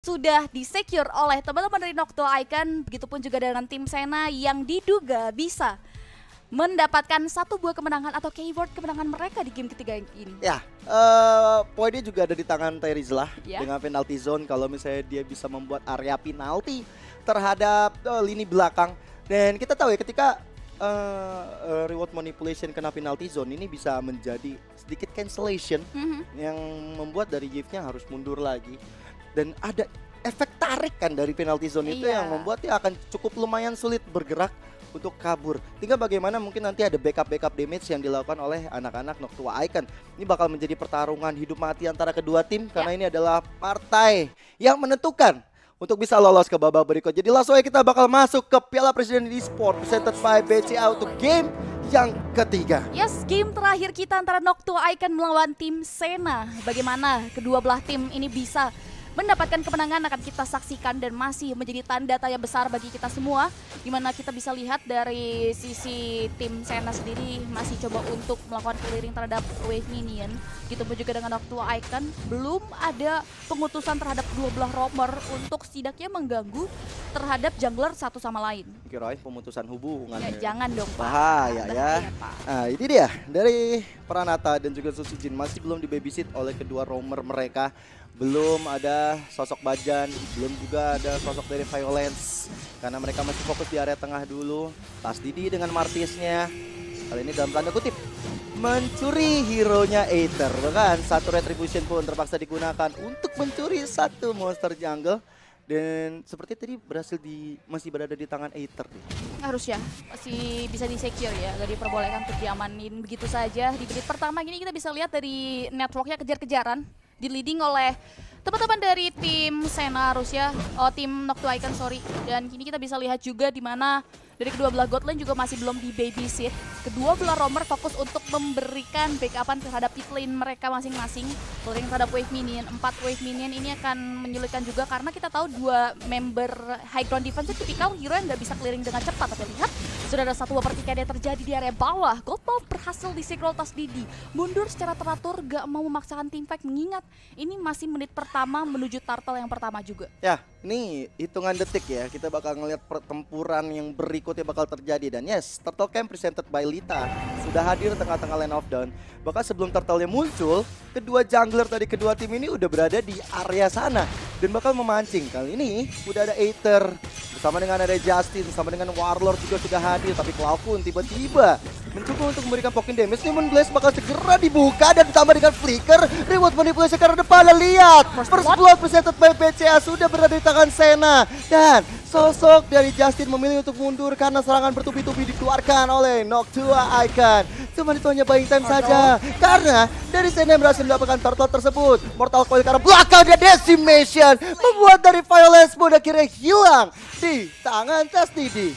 sudah disecure oleh teman-teman dari Noctua Icon, begitupun juga dengan tim Sena yang diduga bisa mendapatkan satu buah kemenangan atau keyword kemenangan mereka di game ketiga ini. Ya, poinnya juga ada di tangan Terizla dengan penalty zone. Kalau misalnya dia bisa membuat area penalti terhadap lini belakang. Dan kita tahu ya ketika reward manipulation kena penalty zone ini bisa menjadi sedikit cancellation yang membuat dari Yves-nya harus mundur lagi. Dan ada efek tarik kan dari penalty zone itu yang membuat dia akan cukup lumayan sulit bergerak untuk kabur. Tinggal bagaimana mungkin nanti ada backup damage yang dilakukan oleh anak-anak Noctua Icon. Ini bakal menjadi pertarungan hidup mati antara kedua tim karena ini adalah partai yang menentukan untuk bisa lolos ke babak berikut. Jadi langsung aja kita bakal masuk ke Piala Presiden Esports presented by BCA untuk game yang ketiga. Yes, game terakhir kita antara Noctua Icon melawan tim Sena. Bagaimana kedua belah tim ini bisa mendapatkan kemenangan akan kita saksikan dan masih menjadi tanda tanya besar bagi kita semua, dimana kita bisa lihat dari sisi tim Sena sendiri masih coba untuk melakukan clearing terhadap wave minion, gitu pun juga dengan Noctua Icon belum ada pengutusan terhadap dua belah roamer untuk setidaknya mengganggu terhadap jungler satu sama lain. Kirain pemutusan hubungan. Ya, jangan dong Pak. Bahaya ya. Nah ini dia dari Pranata dan juga Susujin masih belum dibabysit oleh kedua roamer mereka. Belum ada sosok Bajan, belum juga ada sosok dari Violence karena mereka masih fokus di area tengah dulu. Tas Didi dengan Martisnya kali ini dalam tanda kutip mencuri hero-nya Aether. Bahkan satu retribution pun terpaksa digunakan untuk mencuri satu monster jungle. Dan seperti tadi berhasil masih berada di tangan Aether nih. Harusnya masih bisa di-secure ya, gak diperbolehkan untuk diamanin begitu saja. Di menit pertama gini kita bisa lihat dari networknya kejar-kejaran, di-leading oleh teman-teman dari tim Sena harusnya, tim Noctua Icon sorry. Dan kini kita bisa lihat juga di mana dari kedua belah god lane juga masih belum di babysit. Kedua belah roamer fokus untuk memberikan backupan terhadap pit lane mereka masing-masing. Clearing terhadap wave minion, 4 wave minion ini akan menyulitkan juga karena kita tahu dua member high ground defense itu tipikal hero yang nggak bisa clearing dengan cepat. Tapi lihat sudah ada satu pertikaian yang terjadi di area bawah. Goldbuff berhasil di-secure Tas Didi, mundur secara teratur, gak mau memaksakan team fight mengingat ini masih menit pertama menuju turtle yang pertama juga. Ya, ini hitungan detik ya, kita bakal ngelihat pertempuran yang berikutnya bakal terjadi. Dan yes, Turtle Camp presented by Lita sudah hadir tengah-tengah lane of down. Bahkan sebelum turtle-nya muncul, kedua jungler dari kedua tim ini udah berada di area sana dan bakal memancing. Kali ini udah ada Aether bersama dengan ada Justin, bersama dengan Warlord juga sudah hadir. Tapi Cloud pun tiba-tiba mencoba untuk memberikan poking damage. Demon Blaze bakal segera dibuka dan ditambah dengan flicker. Reward manipulasi ke arah depan. Lihat, First Blood presented by BCA sudah berada di tangan Sena. Dan sosok dari Justin memilih untuk mundur karena serangan bertubi-tubi dikeluarkan oleh Noctua Icon. Cuma itu hanya buying time saja karena dari Sena yang berhasil mendapatkan turtle tersebut. Mortal Coil karena belakang dia decimation membuat dari Violence pun akhirnya hilang di tangan Tas Didi.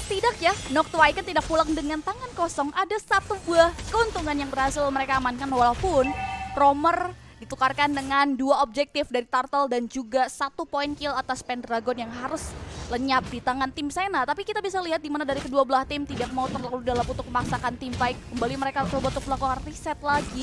Tidak ya, Noctua Icon tidak pulang dengan tangan kosong. Ada satu buah keuntungan yang berhasil mereka amankan walaupun roamer ditukarkan dengan dua objektif dari Turtle dan juga 1 poin kill atas Pendragon yang harus lenyap di tangan tim Sena. Tapi kita bisa lihat di mana dari kedua belah tim tidak mau terlalu dalam untuk memaksakan tim fight. Kembali mereka coba untuk melakukan reset lagi.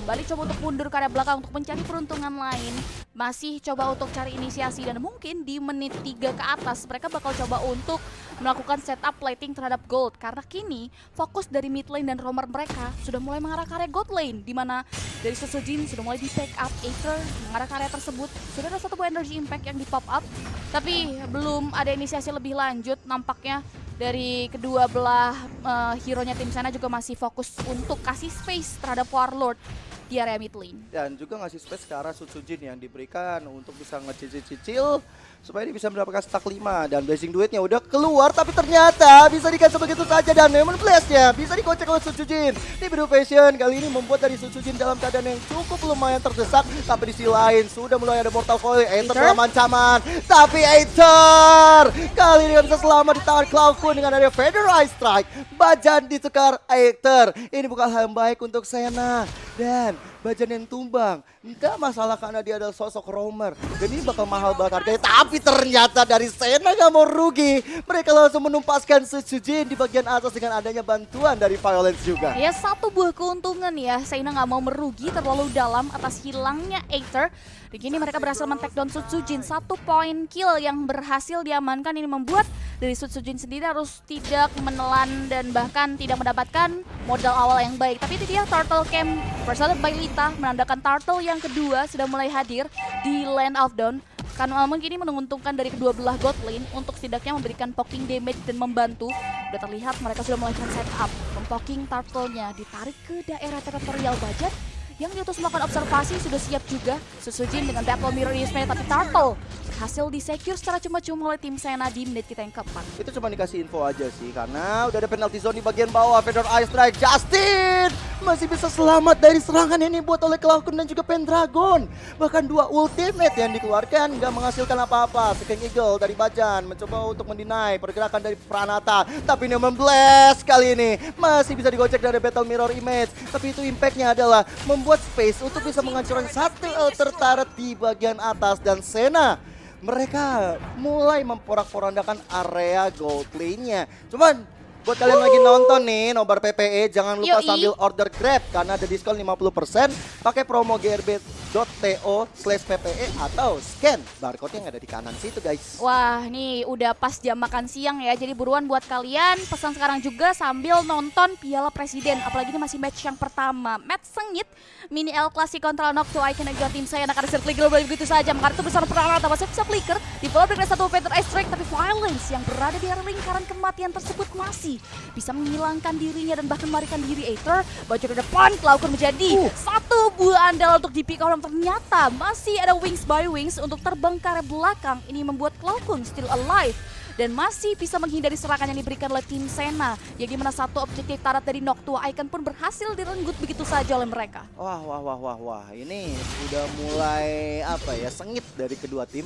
Kembali coba untuk mundur ke arah belakang untuk mencari peruntungan lain. Masih coba untuk cari inisiasi dan mungkin di menit 3 ke atas mereka bakal coba untuk melakukan setup plating terhadap gold. Karena kini fokus dari mid lane dan roamer mereka sudah mulai mengarah ke area gold lane. Dimana dari Susujin sudah mulai di pick up Aether mengarah ke area tersebut. Sudah ada satu buah energy impact yang di pop up. Tapi belum ada inisiasi lebih lanjut nampaknya. Dari kedua belah hero-nya tim Sena juga masih fokus untuk kasih space terhadap Warlord di area mid lane. Dan juga ngasih space ke arah Susujin yang diberikan untuk bisa ngecicil-cicil supaya dia bisa mendapatkan stack 5. Dan Blazing Duetnya udah keluar tapi ternyata bisa dikasih begitu saja. Dan Demon Blaze-nya bisa dikocek oleh Susujin. Di Blue Fashion kali ini membuat dari Susujin dalam keadaan yang cukup lumayan terdesak. Tapi di sisi lain sudah mulai ada Mortal Coil. Aether dalam ancaman. Tapi Aether kali ini gak bisa selamat di tangan Cloud Kun dengan ada Featherized Strike. Bajan ditukar Aether. Ini bukan hal yang baik untuk Sena. Dan Bajan yang tumbang. Enggak masalah karena dia adalah sosok roamer. Dan ini bakal mahal banget harganya. Tapi ternyata dari Senna gak mau rugi. Mereka langsung menumpaskan Sutsujin di bagian atas dengan adanya bantuan dari Violence juga. Ya, satu buah keuntungan ya. Senna nggak mau merugi terlalu dalam atas hilangnya Aether. Di sini mereka berhasil men-takedown Sutsujin. 1 poin kill yang berhasil diamankan ini membuat dari Sutsujin sendiri harus tidak menelan dan bahkan tidak mendapatkan modal awal yang baik. Tapi itu dia Turtle Camp presented by Lita menandakan Turtle yang kedua sudah mulai hadir di Land of Dawn. Karena memang ini menguntungkan dari kedua belah god lane untuk setidaknya memberikan poking damage dan membantu. Udah terlihat mereka sudah melakukan setup. Mempoking Turtle-nya ditarik ke daerah teritorial budget. Yang diutus melakukan observasi sudah siap juga. Sutsujin dengan Battle Mirror Yusmane, tapi Turtle berhasil di-secure secara cuma-cuma oleh tim Senna di menit kita yang keempat. Itu cuma dikasih info aja sih, karena udah ada penalty zone di bagian bawah. Fedor Ice Strike, Justin masih bisa selamat dari serangan ini buat oleh Cloudcon dan juga Pendragon. Bahkan 2 ultimate yang dikeluarkan nggak menghasilkan apa-apa. Seking Eagle dari Bajan mencoba untuk mendinai pergerakan dari Pranata, tapi Newman Blast kali ini masih bisa digocek dari Battle Mirror Image. Tapi itu impactnya adalah membuat space untuk bisa menghancurkan satu altar turret di bagian atas. Dan Senna mereka mulai memporak-porandakan area gold lane-nya. Cuman buat kalian lagi nonton nih Nobar PPE, jangan lupa sambil order Grab karena ada diskon 50%. Pakai promo grb.to/ppe atau scan barcode yang ada di kanan situ guys. Wah, nih udah pas jam makan siang ya. Jadi buruan buat kalian pesan sekarang juga sambil nonton Piala Presiden. Apalagi ini masih match yang pertama. Match sengit Mini El Clasico kontra Noctu Icon dan juga tim saya akan bisa flicker begitu saja. Maka itu besar Pranata masih bisa flicker di follow dengan satu Feder Ice Strike, tapi Violence yang berada di area lingkaran kematian tersebut masih bisa menghilangkan dirinya dan bahkan melarikan diri Aether. Baju ke depan, Cloudcon menjadi satu buah andal untuk di pick off. Ternyata masih ada Wings by Wings untuk terbang ke arah belakang. Ini membuat Cloudcon still alive dan masih bisa menghindari serangan yang diberikan oleh tim Senna. Yang dimana satu objektif tarat dari Noctua Icon pun berhasil direnggut begitu saja oleh mereka. Wah, ini udah mulai apa ya, sengit dari kedua tim.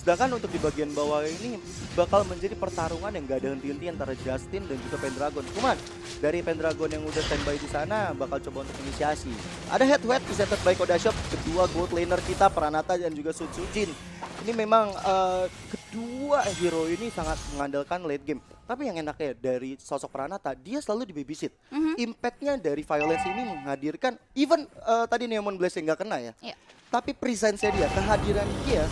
Sedangkan untuk di bagian bawah ini bakal menjadi pertarungan yang gak ada henti-henti antara Justin dan juga Pendragon. Cuman dari Pendragon yang udah standby di sana bakal coba untuk inisiasi. Ada head-to-head presented by Kodashop, kedua gold laner kita Pranata dan juga Sutsujin. Ini memang kedua hero ini sangat mengandalkan late game. Tapi yang enaknya dari sosok Pranata, dia selalu di babysit. Impactnya dari Violence ini menghadirkan, even tadi Neomon Blaze yang gak kena ya. Tapi presence-nya dia, kehadiran dia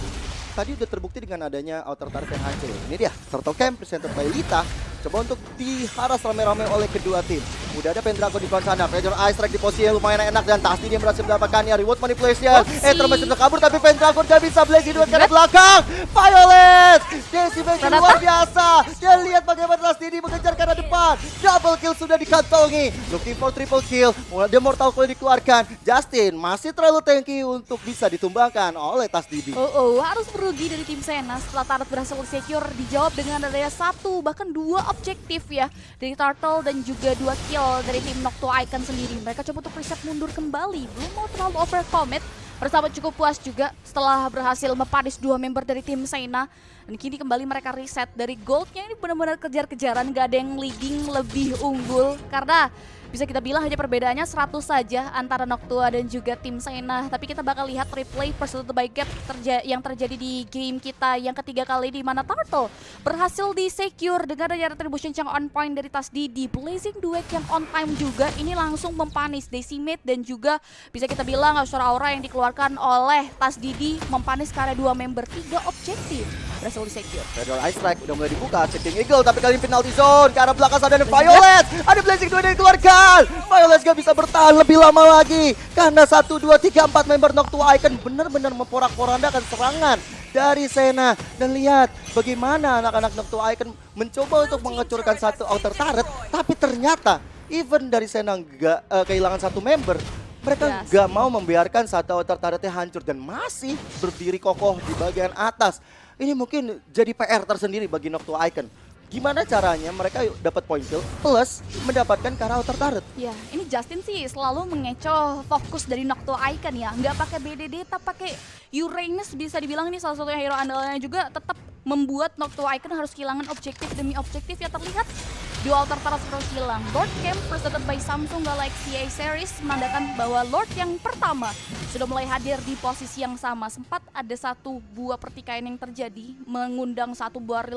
tadi udah terbukti dengan adanya outer turret yang hancur. Ini dia, Turtle Camp presented by Lita. Coba untuk diharas rame-rame oleh kedua tim. Udah ada Pendragon di kawan sana. Fedor Ice Strike di posisi yang lumayan enak dan pasti dia berhasil mendapatkannya. Reward manipulation. Masih bisa kabur tapi Pendragon gak bisa. Blaze dua ke belakang. Violence! Decimation luar biasa. Dan lihat bagaimana Last ini mengejar ke arah depan. Double kill sudah dikantongi. Looking for triple kill. Mulai Mortal Coil dikeluarkan. Justin masih terlalu tanky untuk bisa ditumbangkan oleh Tas Didi. Harus merugi dari tim Senna setelah Tarot berhasil secure. Dijawab dengan adanya 1 bahkan 2 objektif ya dari Turtle dan juga 2 kill dari tim Noctua Icon sendiri. Mereka coba untuk reset mundur kembali, belum mau terlalu overcommit. Bersama cukup puas juga setelah berhasil mempanis 2 member dari tim Senna. Dan kini kembali mereka reset dari goldnya ini benar-benar kejar-kejaran, gak ada yang leading lebih unggul. Karena bisa kita bilang hanya perbedaannya 100 saja antara Noctua dan juga tim Senna. Tapi kita bakal lihat replay Pursuit by Gap yang terjadi di game kita yang ketiga kali, di mana Turtle berhasil di-secure dengan adanya retribution yang on point dari Tas Didi. Blazing Duet yang on time juga, ini langsung mempanis Decimate dan juga bisa kita bilang Aura Aura yang dikeluarkan oleh Tas Didi mempanis karena 2 member, 3 objektif berhasil di-secure. Fedor Ice Strike udah mulai dibuka, Seeking Eagle tapi kali ini penalty zone. Ke arah belakang sana ada Violet, ada Blazing Duet yang dikeluarkan. Violence gak bisa bertahan lebih lama lagi karena 1, 2, 3, 4 member Noctua Icon benar-benar memporak-porandakan serangan dari Senna. Dan lihat bagaimana anak-anak Noctua Icon mencoba untuk menghancurkan satu outer turret, tapi ternyata even dari Senna gak kehilangan 1 member, mereka gak mau membiarkan satu outer turretnya hancur dan masih berdiri kokoh di bagian atas. Ini mungkin jadi PR tersendiri bagi Noctua Icon. Gimana caranya mereka dapat point kill plus mendapatkan ke arah outer turret? Ya, ini Justin sih selalu mengecoh fokus dari Noctua Icon ya. Nggak pakai BDD, tapi pakai Uranus, bisa dibilang ini salah satu hero andalnya juga, tetap membuat Noctua Icon harus kehilangan objektif demi objektif. Ya terlihat Dua altar taras terus hilang. Lord Camp presented by Samsung Galaxy A series menandakan bahwa Lord yang pertama sudah mulai hadir di posisi yang sama. Sempat ada satu buah pertikaian yang terjadi, mengundang satu buah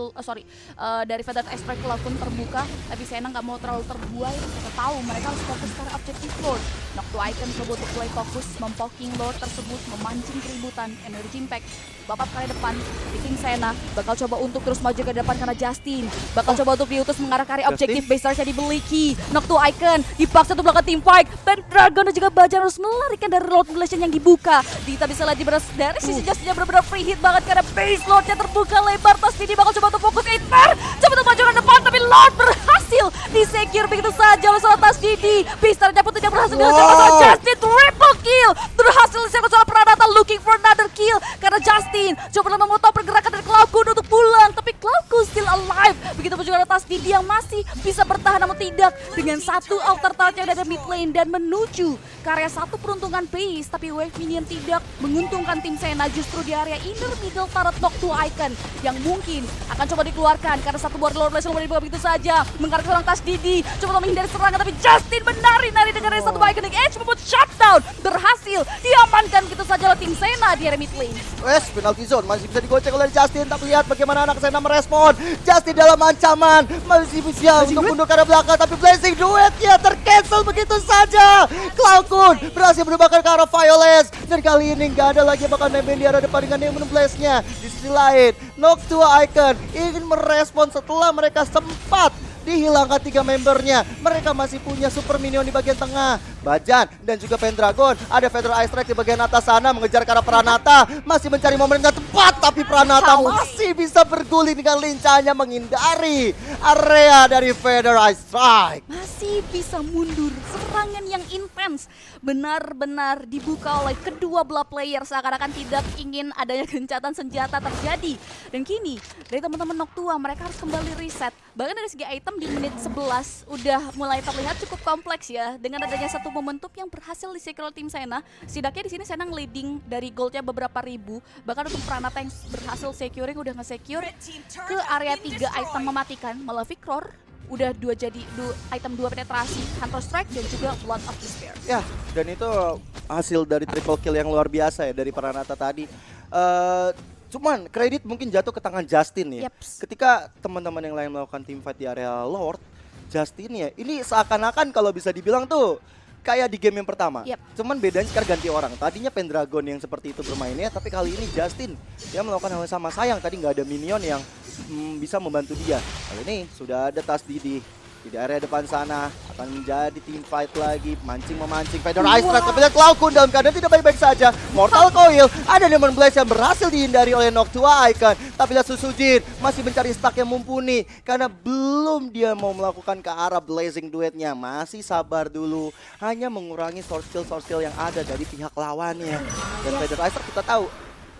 dari Feather Extract pun terbuka, tapi Senna nggak mau terlalu terbuai. Kita tahu mereka harus fokus ke objektif Lord. Noctua Icon coba untuk mulai fokus mempoking Lord tersebut, memancing keributan, energy impact. Bapak kali depan, King Senna bakal coba untuk terus maju ke depan karena Justin bakal coba untuk diutus mengarah ke area objektif base yang dibeliki. Noctua Icon dipaksa untuk belakang tim fight. Pendragon dan juga Bajan harus melarikan dari Lord Relation yang dibuka. Kita bisa lihat dari sisi Justin yang benar-benar free hit banget karena base Lordnya terbuka lebar. Tas ini bakal coba untuk fokus ke Inter. Coba untuk maju ke depan tapi Lord berhasil di-secure begitu saja oleh seorang Tas Didi. Pistarnya pun tidak berhasil dihasilkan oleh Justin. Triple kill. Berhasil dihasilkan oleh Pranata looking for another kill karena Justin coba memotong pergerakan dari Cloud9 untuk pulang, tapi Cloud9 still alive. Begitu pun juga ada Tas Didi yang masih bisa bertahan namun tidak dengan satu altar turret yang ada mid lane dan menuju ke area satu peruntungan base, tapi wave minion tidak menguntungkan tim Senna justru di area inner middle turret Noctua Icon yang mungkin akan coba dikeluarkan karena satu buah Lord Relation dibuka begitu saja mengarah seorang Tas Didi coba menghindari serangan tapi Justin menari-nari dengan area satu Iconic Edge membuat shutdown berhasil diamankan begitu saja oleh tim Senna di area mid lane. Wes, penalty zone masih bisa digocek oleh Justin, tapi lihat bagaimana anak Senna merespon. Justin dalam ancaman, masih bisa untuk mundur ke arah belakang, tapi Blazing Duetnya tercancel begitu saja. Cloud9 berhasil berubahkan ke arah Violence, dan kali ini nggak ada lagi yang bakal nembeng di arah depan dengan Demon Blaze-nya. Di sisi lain, Noctua Icon ingin merespon setelah mereka sempat dihilangkan 3 membernya. Mereka masih punya super minion di bagian tengah. Bajan dan juga Pendragon. Ada Feather Ice Strike di bagian atas sana mengejar ke arah Pranata. Masih mencari momen yang tepat, tapi Pranata masih bisa berguling dengan lincahnya menghindari area dari Feather Ice Strike. Masih bisa mundur. Serangan yang intens benar-benar dibuka oleh kedua belah player, seakan-akan tidak ingin adanya gencatan senjata terjadi. Dan kini dari teman-teman Noctua mereka harus kembali reset. Bahkan dari segi item di menit 11 udah mulai terlihat cukup kompleks ya, dengan adanya satu momentum yang berhasil di-secure tim Senna. Setidaknya di sini Senna leading dari goldnya beberapa ribu. Bahkan untuk Pranata yang berhasil securing udah nge-secure ke area 3 item mematikan, malah Victor udah item 2 penetrasi, Hunter Strike dan juga Blood of Despair. Ya, dan itu hasil dari triple kill yang luar biasa ya dari Pranata tadi. Cuman kredit mungkin jatuh ke tangan Justin ya. Ketika teman-teman yang lain melakukan teamfight di area Lord, Justin ya ini seakan-akan kalau bisa dibilang tuh kayak di game yang pertama. Cuman bedanya sekarang ganti orang. Tadinya Pendragon yang seperti itu bermainnya, tapi kali ini Justin dia melakukan hal yang sama. Sayang tadi nggak ada minion yang bisa membantu dia. Kali ini sudah ada Tas Didi di area depan sana, akan menjadi team fight lagi, memancing Feather Ice Strike, tapi lihat Cloud9 dalam keadaan tidak baik-baik saja. Mortal Coil, ada Demon Blaze yang berhasil dihindari oleh Noctua Icon, tapi lihat Susujin masih mencari stack yang mumpuni karena belum dia mau melakukan ke arah Blazing Duetnya. Masih sabar dulu, hanya mengurangi source skill yang ada dari pihak lawannya. Dan Feather Ice Strike kita tahu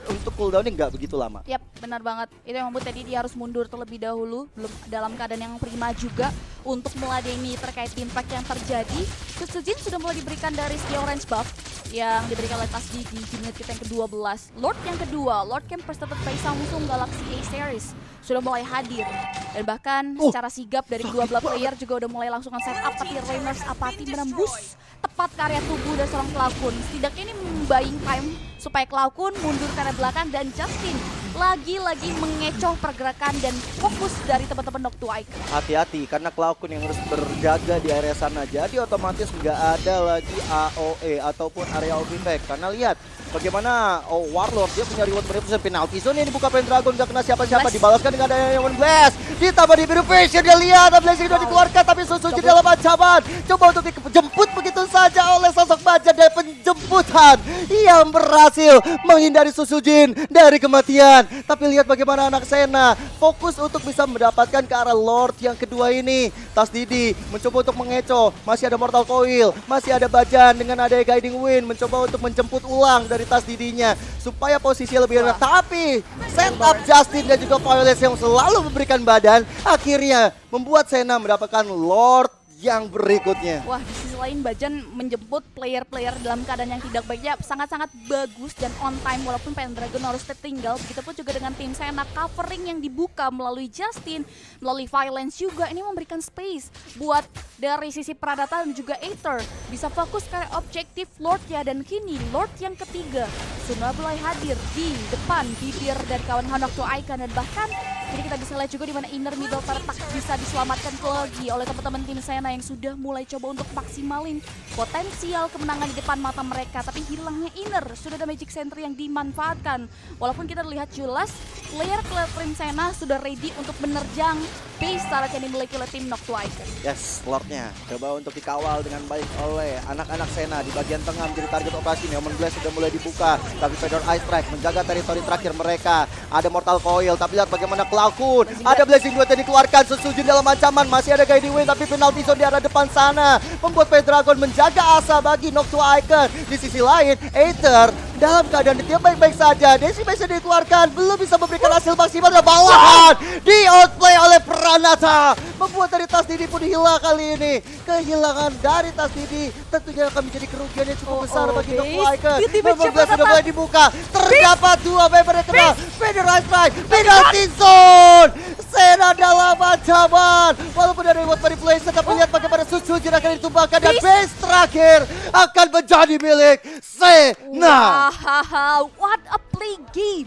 untuk cooldownnya nggak begitu lama. Benar banget. Itu yang membuat tadi dia harus mundur terlebih dahulu, belum dalam keadaan yang prima juga untuk meladeni terkait impact yang terjadi. Susujin sudah mulai diberikan dari segi orange buff yang diberikan oleh Tas Didi di menit kita yang ke-12. Lord yang kedua, Lord Camp presented by Samsung Galaxy A series sudah mulai hadir. Dan bahkan secara sigap dari kedua belah player juga udah mulai langsung set up, tapi Rainers Apathy menembus tepat ke area tubuh dari seorang Cloud9. Setidaknya ini buying time supaya Cloud9 mundur ke arah belakang dan Justin lagi-lagi mengecoh pergerakan dan fokus dari teman-teman Noctua Icon. Hati-hati karena Cloud9 yang harus berjaga di area sana, jadi otomatis nggak ada lagi AOE ataupun area of impact. Karena lihat bagaimana Warlord dia punya reward berapa penalty zone yang dibuka Pendragon, nggak kena siapa-siapa, dibalaskan dengan ada Demon Blaze, ditambah di biru vision, dia lihat Blazing sudah dikeluarkan tapi Susujin dalam ancaman, coba untuk dijemput begitu saja oleh sosok Bajan dari penjemputan yang berhasil menghindari Susujin dari kematian. Tapi lihat bagaimana anak Senna fokus untuk bisa mendapatkan ke arah Lord yang kedua ini. Tas Didi mencoba untuk mengecoh, masih ada Mortal Coil, masih ada Bajan dengan ada Guiding Wind mencoba untuk menjemput ulang dari Tas Didinya supaya posisi lebih enak. Tapi setup Justin dan juga Violence yang selalu memberikan badan akhirnya membuat Senna mendapatkan Lord yang berikutnya. Wah, di sisi lain Bajan menjemput player-player dalam keadaan yang tidak baiknya sangat-sangat bagus dan on time walaupun Pendragon harus tertinggal. Begitupun juga dengan tim Sena, covering yang dibuka melalui Justin, melalui Violence juga. Ini memberikan space buat dari sisi Pradata dan juga Aether bisa fokus ke objektif Lord ya, dan kini Lord yang ketiga sudah mulai hadir di depan bibir dari kawan-kawan Noctua Icon, dan bahkan ini kita bisa lihat juga di mana inner middle tertak bisa diselamatkan lagi oleh teman-teman tim Sena yang sudah mulai coba untuk maksimalin potensial kemenangan di depan mata mereka. Tapi hilangnya inner, sudah ada Magic Center yang dimanfaatkan. Walaupun kita lihat jelas player tim Sena sudah ready untuk menerjang base turret yang dimiliki oleh tim Noctua Icon. Yes, Lordnya coba untuk dikawal dengan baik oleh anak-anak Sena di bagian tengah menjadi target operasi. Neomon Blast sudah mulai dibuka, tapi Fedor Ice Strike menjaga teritori terakhir mereka. Ada Mortal Coil, tapi lihat bagaimana Cloud. Ada Blazing Duet yang dikeluarkan, Sesujin dalam ancaman, masih ada Guiding Wind, tapi penalty zone di arah depan sana membuat Pendragon menjaga asa bagi Noctua Icon. Di sisi lain, Aether dalam keadaan dia baik-baik saja. Desi bisa dikeluarkan, belum bisa memberikan hasil maksimal, dan malahan di outplay oleh Pranata, membuat dari Tas Didi pun hilang kali ini. Kehilangan dari Tas Didi tentunya akan menjadi kerugian yang cukup besar bagi Noctua Icon. Memang sudah mulai dibuka, terdapat dua member yang kena. Fedor Ice Strike, penalty zone. Sena dalam ancaman, walaupun ada reward manipulation, tapi lihat bagaimana Sujin akan ditumbangkan dan base terakhir akan menjadi milik Sena. Wow, what a play game.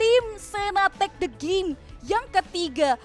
Tim Sena take the game yang ketiga.